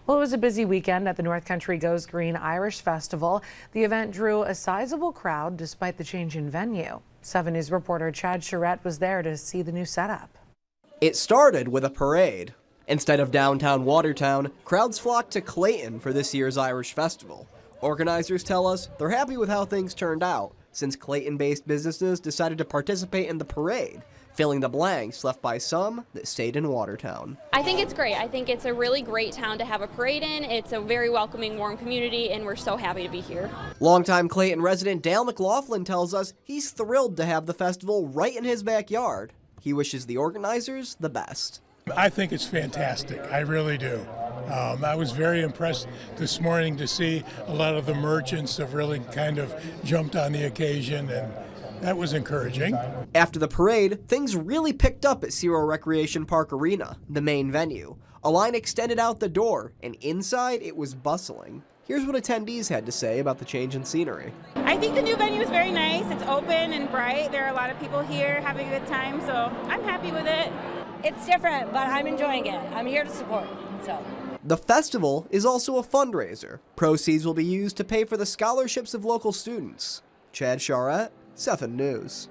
Well, it was a busy weekend at the North Country Goes Green Irish Festival. The event drew a sizable crowd despite the change in venue. 7 News reporter Chad Charette was there to see the new setup. It started with a parade. Instead of downtown Watertown, crowds flocked to Clayton for this year's Irish Festival. Organizers tell us they're happy with how things turned out, since Clayton-based businesses decided to participate in the parade, filling the blanks left by some that stayed in Watertown. I think it's great. I think it's a really great town to have a parade in. It's a very welcoming, warm community, and we're so happy to be here. Longtime Clayton resident Dale McLaughlin tells us he's thrilled to have the festival right in his backyard. He wishes the organizers the best. I think it's fantastic. I really do. I was very impressed this morning to see a lot of the merchants have really kind of jumped on the occasion, and that was encouraging. After the parade, things really picked up at Zero Recreation Park Arena, the main venue. A line extended out the door, and inside it was bustling. Here's what attendees had to say about the change in scenery. I think the new venue is very nice. It's open and bright. There are a lot of people here having a good time, so I'm happy with it. It's different, but I'm enjoying it. I'm here to support, so. The festival is also a fundraiser. Proceeds will be used to pay for the scholarships of local students. Chad Charette, 7 News.